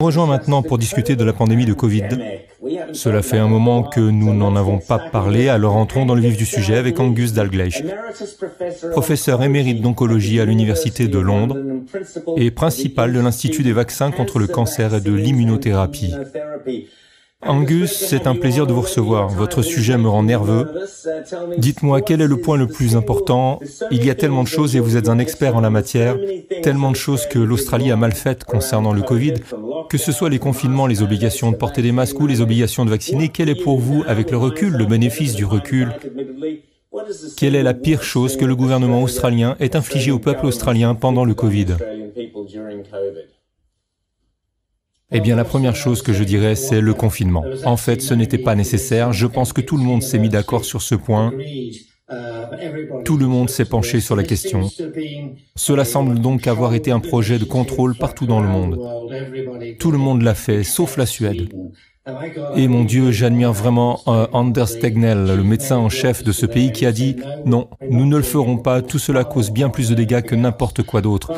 Rejoins maintenant pour discuter de la pandémie de Covid. Cela fait un moment que nous n'en avons pas parlé, alors entrons dans le vif du sujet avec Angus Dalgleish, professeur émérite d'oncologie à l'Université de Londres et principal de l'Institut des vaccins contre le cancer et de l'immunothérapie. Angus, c'est un plaisir de vous recevoir. Votre sujet me rend nerveux. Dites-moi, quel est le point le plus important? Il y a tellement de choses et vous êtes un expert en la matière, tellement de choses que l'Australie a mal faites concernant le Covid, que ce soit les confinements, les obligations de porter des masques ou les obligations de vacciner, quel est pour vous, avec le recul, le bénéfice du recul? Quelle est la pire chose que le gouvernement australien ait infligée au peuple australien pendant le Covid? Eh bien, la première chose que je dirais, c'est le confinement. En fait, ce n'était pas nécessaire. Je pense que tout le monde s'est mis d'accord sur ce point. Tout le monde s'est penché sur la question. Cela semble donc avoir été un projet de contrôle partout dans le monde. Tout le monde l'a fait, sauf la Suède. Et mon Dieu, j'admire vraiment Anders Tegnell, le médecin en chef de ce pays, qui a dit « Non, nous ne le ferons pas, tout cela cause bien plus de dégâts que n'importe quoi d'autre. »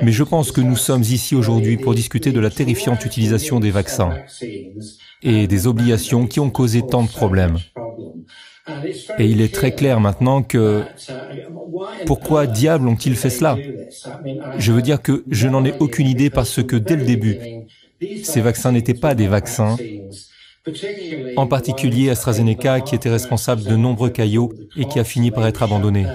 Mais je pense que nous sommes ici aujourd'hui pour discuter de la terrifiante utilisation des vaccins et des obligations qui ont causé tant de problèmes. Et il est très clair maintenant que pourquoi diable ont-ils fait cela? Je veux dire que je n'en ai aucune idée parce que dès le début, ces vaccins n'étaient pas des vaccins, en particulier AstraZeneca qui était responsable de nombreux caillots et qui a fini par être abandonné.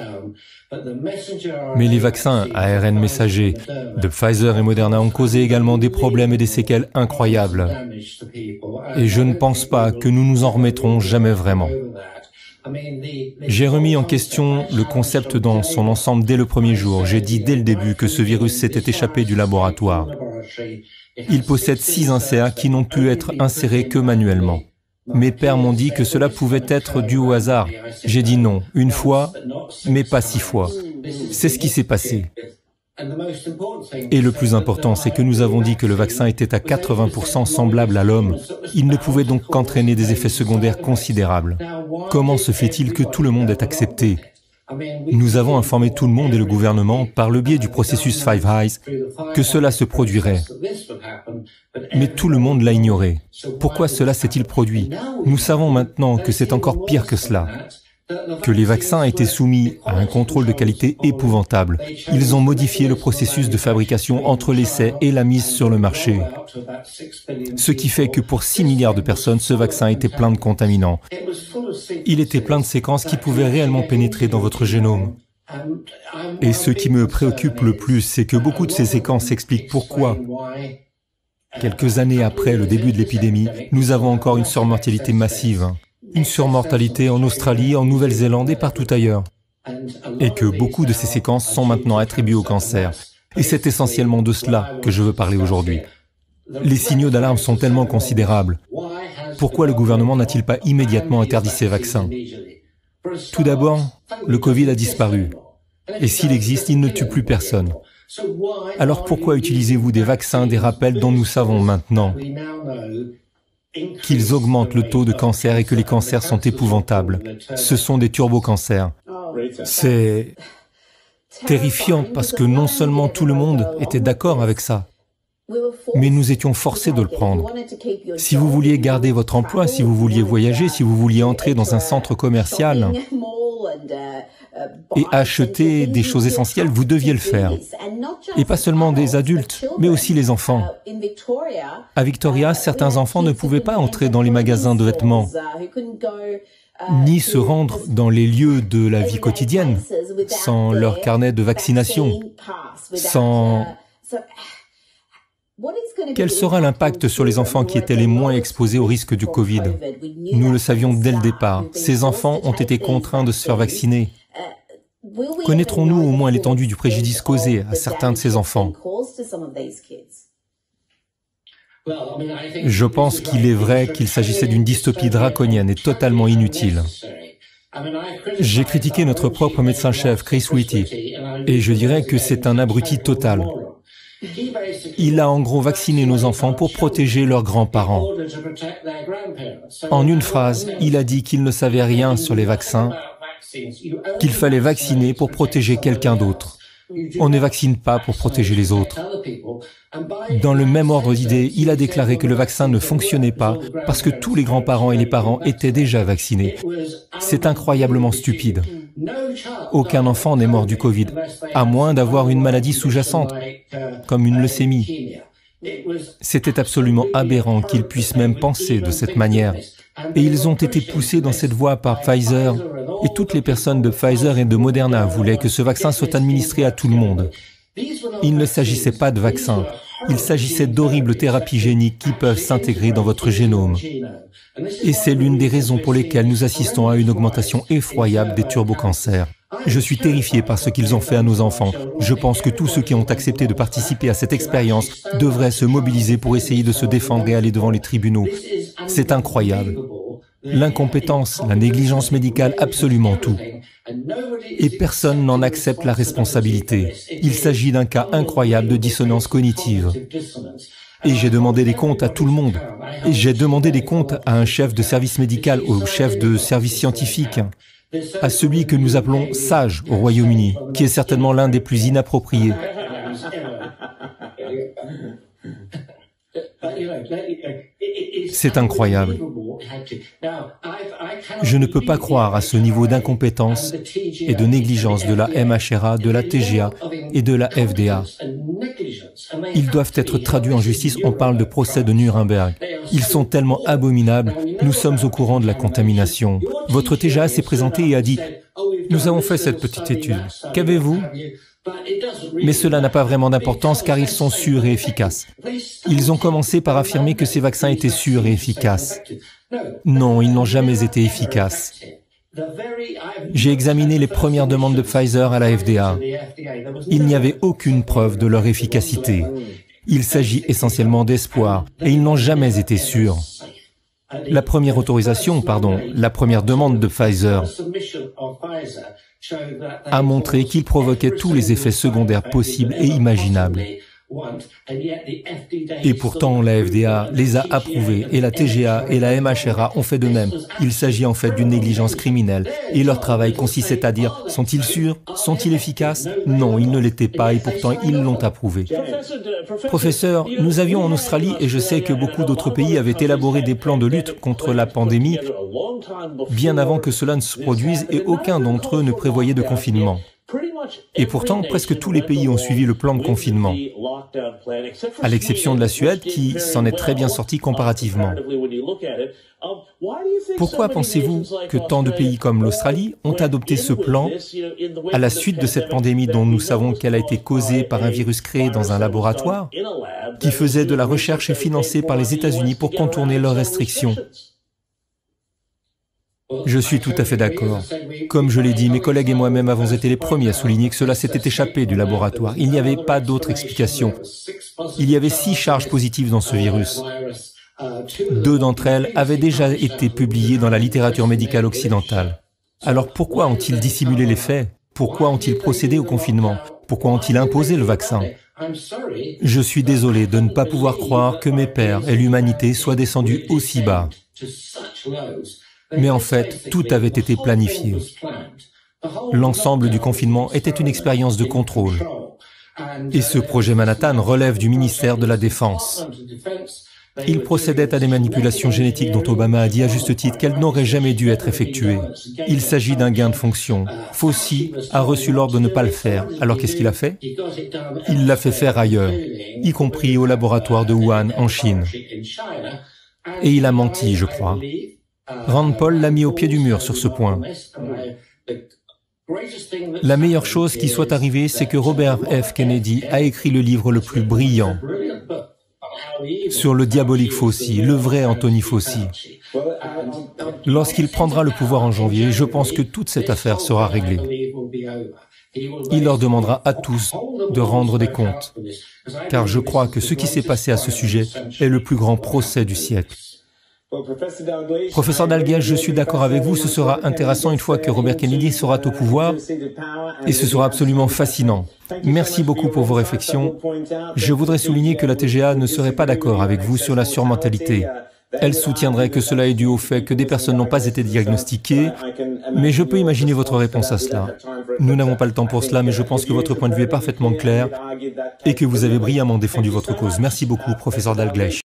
Mais les vaccins ARN messager de Pfizer et Moderna ont causé également des problèmes et des séquelles incroyables. Et je ne pense pas que nous nous en remettrons jamais vraiment. J'ai remis en question le concept dans son ensemble dès le premier jour. J'ai dit dès le début que ce virus s'était échappé du laboratoire. Il possède 6 inserts qui n'ont pu être insérés que manuellement. Mes pères m'ont dit que cela pouvait être dû au hasard. J'ai dit non, une fois, mais pas 6 fois. C'est ce qui s'est passé. Et le plus important, c'est que nous avons dit que le vaccin était à 80% semblable à l'homme. Il ne pouvait donc qu'entraîner des effets secondaires considérables. Comment se fait-il que tout le monde ait accepté? Nous avons informé tout le monde et le gouvernement, par le biais du processus Five Eyes, que cela se produirait. Mais tout le monde l'a ignoré. Pourquoi cela s'est-il produit? Nous savons maintenant que c'est encore pire que cela, que les vaccins étaient soumis à un contrôle de qualité épouvantable. Ils ont modifié le processus de fabrication entre l'essai et la mise sur le marché. Ce qui fait que pour 6 milliards de personnes, ce vaccin était plein de contaminants. Il était plein de séquences qui pouvaient réellement pénétrer dans votre génome. Et ce qui me préoccupe le plus, c'est que beaucoup de ces séquences expliquent pourquoi, quelques années après le début de l'épidémie, nous avons encore une surmortalité massive. Une surmortalité en Australie, en Nouvelle-Zélande et partout ailleurs. Et que beaucoup de ces séquences sont maintenant attribuées au cancer. Et c'est essentiellement de cela que je veux parler aujourd'hui. Les signaux d'alarme sont tellement considérables. Pourquoi le gouvernement n'a-t-il pas immédiatement interdit ces vaccins? Tout d'abord, le Covid a disparu. Et s'il existe, il ne tue plus personne. Alors pourquoi utilisez-vous des vaccins, des rappels dont nous savons maintenant qu'ils augmentent le taux de cancer et que les cancers sont épouvantables? Ce sont des turbocancers. C'est terrifiant parce que non seulement tout le monde était d'accord avec ça, mais nous étions forcés de le prendre. Si vous vouliez garder votre emploi, si vous vouliez voyager, si vous vouliez entrer dans un centre commercial et acheter des choses essentielles, vous deviez le faire. Et pas seulement des adultes, mais aussi les enfants. À Victoria, certains enfants ne pouvaient pas entrer dans les magasins de vêtements, ni se rendre dans les lieux de la vie quotidienne, sans leur carnet de vaccination, sans... Quel sera l'impact sur les enfants qui étaient les moins exposés au risque du Covid? Nous le savions dès le départ. Ces enfants ont été contraints de se faire vacciner. Connaîtrons-nous au moins l'étendue du préjudice causé à certains de ces enfants? Je pense qu'il est vrai qu'il s'agissait d'une dystopie draconienne et totalement inutile. J'ai critiqué notre propre médecin-chef, Chris Whitty, et je dirais que c'est un abruti total. Il a en gros vacciné nos enfants pour protéger leurs grands-parents. En une phrase, il a dit qu'il ne savait rien sur les vaccins, qu'il fallait vacciner pour protéger quelqu'un d'autre. On ne vaccine pas pour protéger les autres. Dans le même ordre d'idées, il a déclaré que le vaccin ne fonctionnait pas parce que tous les grands-parents et les parents étaient déjà vaccinés. C'est incroyablement stupide. Aucun enfant n'est mort du Covid, à moins d'avoir une maladie sous-jacente, comme une leucémie. C'était absolument aberrant qu'ils puissent même penser de cette manière. Et ils ont été poussés dans cette voie par Pfizer. Et toutes les personnes de Pfizer et de Moderna voulaient que ce vaccin soit administré à tout le monde. Il ne s'agissait pas de vaccins, il s'agissait d'horribles thérapies géniques qui peuvent s'intégrer dans votre génome. Et c'est l'une des raisons pour lesquelles nous assistons à une augmentation effroyable des turbocancers. Je suis terrifié par ce qu'ils ont fait à nos enfants. Je pense que tous ceux qui ont accepté de participer à cette expérience devraient se mobiliser pour essayer de se défendre et aller devant les tribunaux. C'est incroyable. L'incompétence, la négligence médicale, absolument tout. Et personne n'en accepte la responsabilité. Il s'agit d'un cas incroyable de dissonance cognitive. Et j'ai demandé des comptes à tout le monde. Et j'ai demandé des comptes à un chef de service médical, au chef de service scientifique, à celui que nous appelons sage au Royaume-Uni, qui est certainement l'un des plus inappropriés. C'est incroyable. Je ne peux pas croire à ce niveau d'incompétence et de négligence de la MHRA, de la TGA et de la FDA. Ils doivent être traduits en justice, on parle de procès de Nuremberg. Ils sont tellement abominables, nous sommes au courant de la contamination. Votre TGA s'est présenté et a dit « Nous avons fait cette petite étude. Qu'avez-vous » Mais cela n'a pas vraiment d'importance car ils sont sûrs et efficaces. Ils ont commencé par affirmer que ces vaccins étaient sûrs et efficaces. Non, ils n'ont jamais été efficaces. J'ai examiné les premières demandes de Pfizer à la FDA. Il n'y avait aucune preuve de leur efficacité. Il s'agit essentiellement d'espoir et ils n'ont jamais été sûrs. La première demande de Pfizer a montré qu'il provoquait tous les effets secondaires possibles et imaginables. Et pourtant, la FDA les a approuvés et la TGA et la MHRA ont fait de même. Il s'agit en fait d'une négligence criminelle et leur travail consistait à dire « Sont-ils sûrs? Sont-ils efficaces ?» Non, ils ne l'étaient pas et pourtant ils l'ont approuvé. Professeur, nous avions en Australie, et je sais que beaucoup d'autres pays avaient élaboré des plans de lutte contre la pandémie bien avant que cela ne se produise et aucun d'entre eux ne prévoyait de confinement. Et pourtant, presque tous les pays ont suivi le plan de confinement, à l'exception de la Suède qui s'en est très bien sortie comparativement. Pourquoi pensez-vous que tant de pays comme l'Australie ont adopté ce plan à la suite de cette pandémie dont nous savons qu'elle a été causée par un virus créé dans un laboratoire qui faisait de la recherche et financée par les États-Unis pour contourner leurs restrictions? Je suis tout à fait d'accord. Comme je l'ai dit, mes collègues et moi-même avons été les premiers à souligner que cela s'était échappé du laboratoire. Il n'y avait pas d'autre explication. Il y avait 6 charges positives dans ce virus. 2 d'entre elles avaient déjà été publiées dans la littérature médicale occidentale. Alors pourquoi ont-ils dissimulé les faits? Pourquoi ont-ils procédé au confinement? Pourquoi ont-ils imposé le vaccin? Je suis désolé de ne pas pouvoir croire que mes pères et l'humanité soient descendus aussi bas. Mais en fait, tout avait été planifié. L'ensemble du confinement était une expérience de contrôle. Et ce projet Manhattan relève du ministère de la Défense. Il procédait à des manipulations génétiques dont Obama a dit à juste titre qu'elles n'auraient jamais dû être effectuées. Il s'agit d'un gain de fonction. Fauci a reçu l'ordre de ne pas le faire. Alors qu'est-ce qu'il a fait? Il l'a fait faire ailleurs, y compris au laboratoire de Wuhan en Chine. Et il a menti, je crois. Rand Paul l'a mis au pied du mur sur ce point. La meilleure chose qui soit arrivée, c'est que Robert F. Kennedy a écrit le livre le plus brillant sur le diabolique Fauci, le vrai Anthony Fauci. Lorsqu'il prendra le pouvoir en janvier, je pense que toute cette affaire sera réglée. Il leur demandera à tous de rendre des comptes, car je crois que ce qui s'est passé à ce sujet est le plus grand procès du siècle. Professeur Dalgliesh, je suis d'accord avec vous, ce sera intéressant une fois que Robert Kennedy sera au pouvoir et ce sera absolument fascinant. Merci beaucoup pour vos réflexions. Je voudrais souligner que la TGA ne serait pas d'accord avec vous sur la surmortalité. Elle soutiendrait que cela est dû au fait que des personnes n'ont pas été diagnostiquées, mais je peux imaginer votre réponse à cela. Nous n'avons pas le temps pour cela, mais je pense que votre point de vue est parfaitement clair et que vous avez brillamment défendu votre cause. Merci beaucoup, professeur Dalgleish.